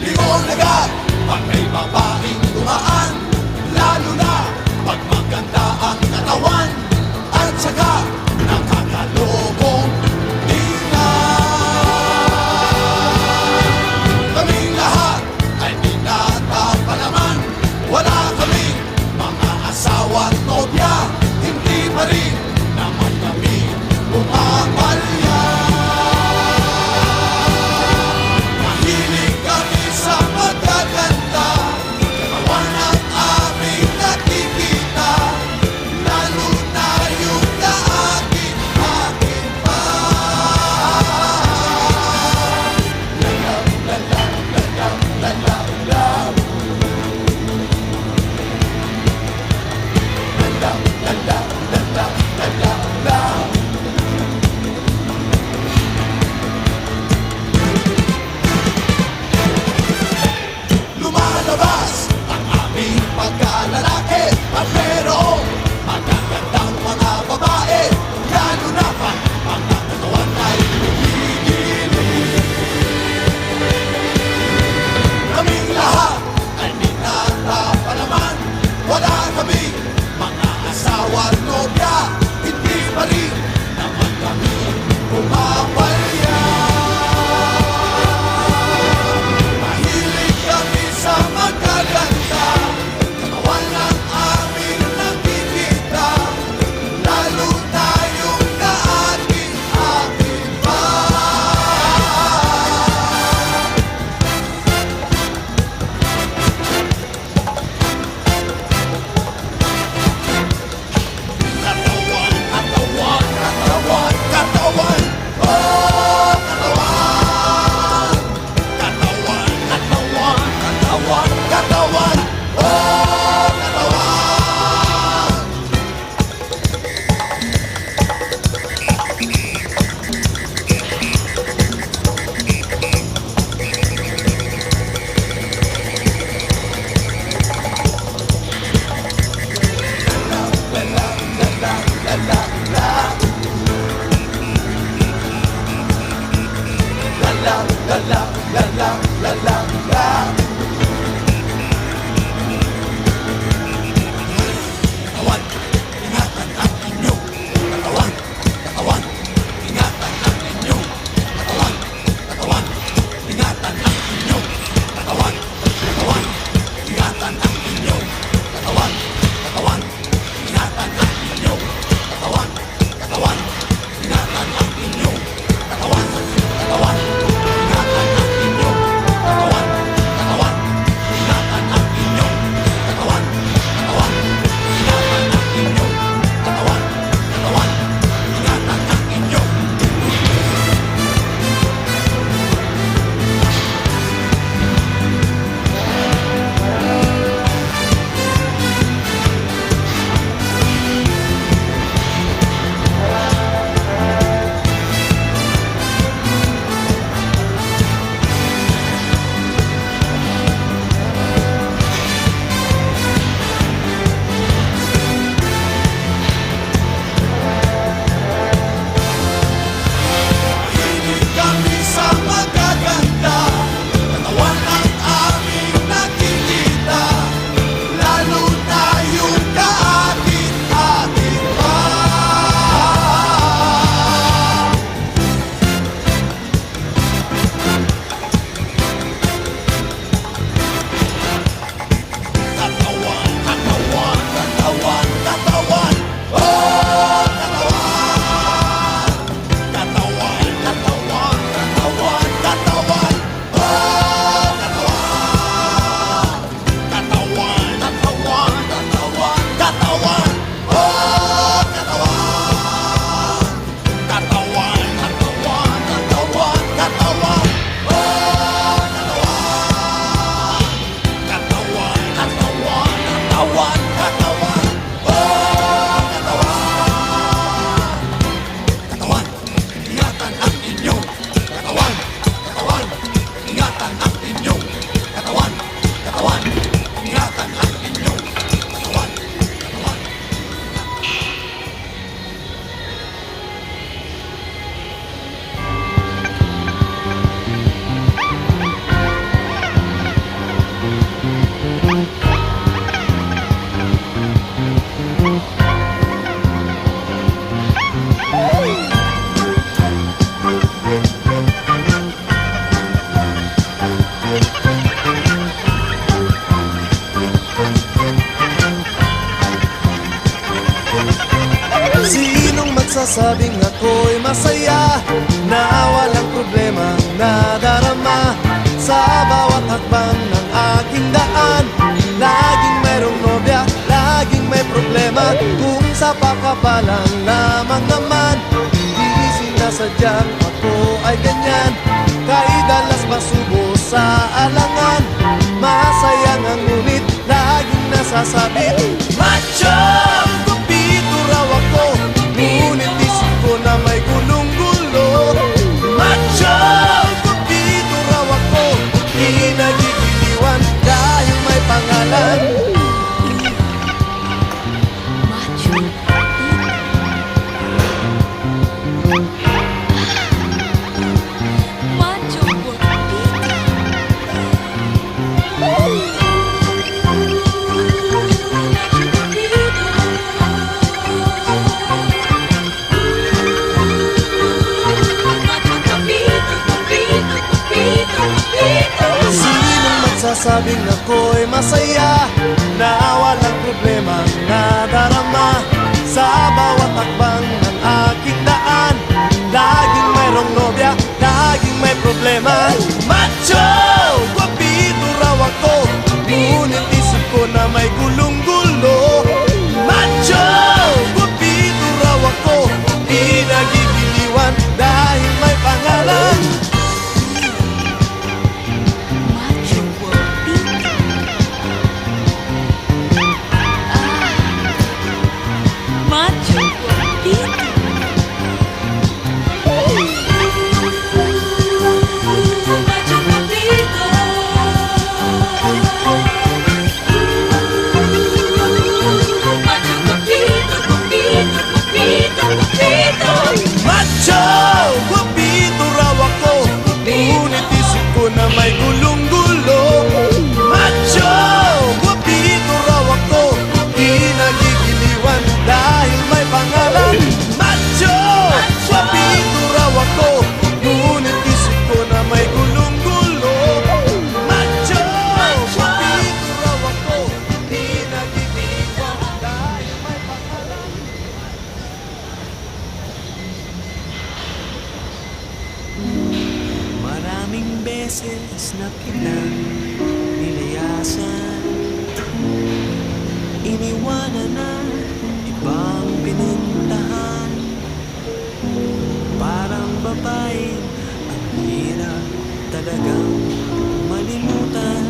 Limon agad pag may babaeng dumaan, lalo na pag maganda ang katawan at saka nakakalobong tingnan. nagsasabing ako'y masaya, na walang problema nadarama sa bawat hakbang ng aking daan. Laging mayroong nobya, laging may problema, kung sa pakapalan lamang naman. Di sinasadyang ako ay ganyan, kay dalas masubo sa alangan. Masaya nga ngunit laging nasasabit, macho! Gupito raw ako, ngunit isip ko na may gulong-gulo. Macho! Gupito raw ako, di nagigiliwan dahil may pangalan. Macho. Macho Sinong magsasabing ako'y masaya, na walang problema nadarama sa bawat hakbang ng aking daan. Laging mayroong nobya, laging may problema. Macho! Guwapito raw ako, ngunit isip ko na may gulong-gulo. Macho! Guwapito raw ako, di nagigiliwan dahil may pangalan. Macho guapito. Macho guapito. Macho guapito, guapito, guapito, guapito. Macho! Guwapito raw ako, ngunit isip ko na may gulong-gulo. Macho! Guwapito raw ako, di nagigiliwan dahil may pangalan. Macho! Guwapito raw ako, ngunit isip ko na may gulong-gulo. Macho! Guwapito raw ako, di nagigiliwan dahil may pangalan. Maraming beses na kitang nilayasan, iniwanan na ibang pinuntahan. Parang babae, ang hirap talagang malimutan.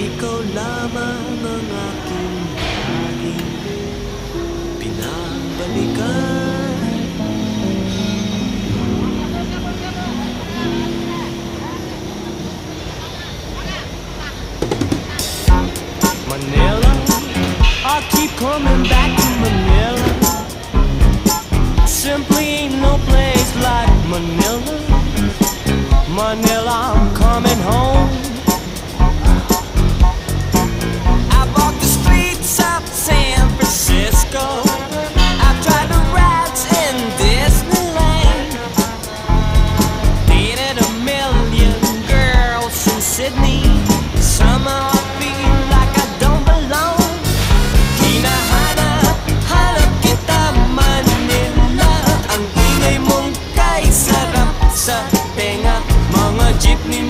Ikaw lamang ang aking laging pinabalikan. Manila, I keep coming back to Manila. Simply ain't no place like Manila. Manila, I'm coming home. I walk the streets of San Francisco. I tried the rides in Disneyland. Dated a million girls in Sydney. Somehow I feel like I don't belong. Hinahanap, hanap kita Manila. Ang ingay mong kay sarap sa tenga. Mga jeepney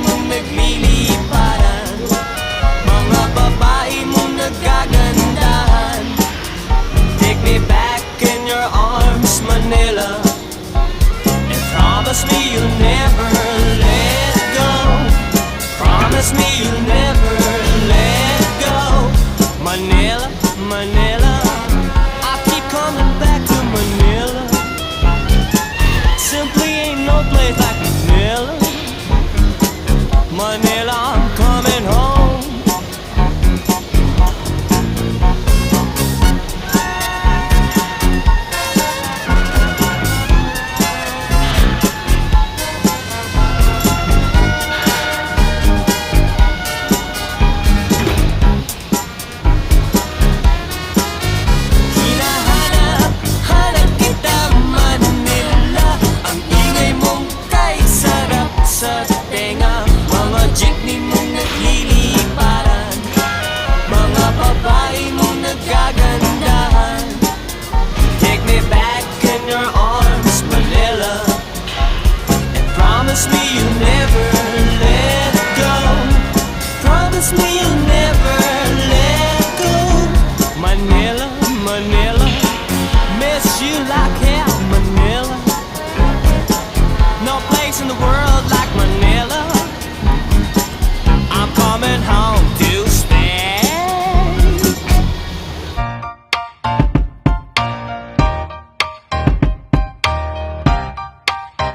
my name.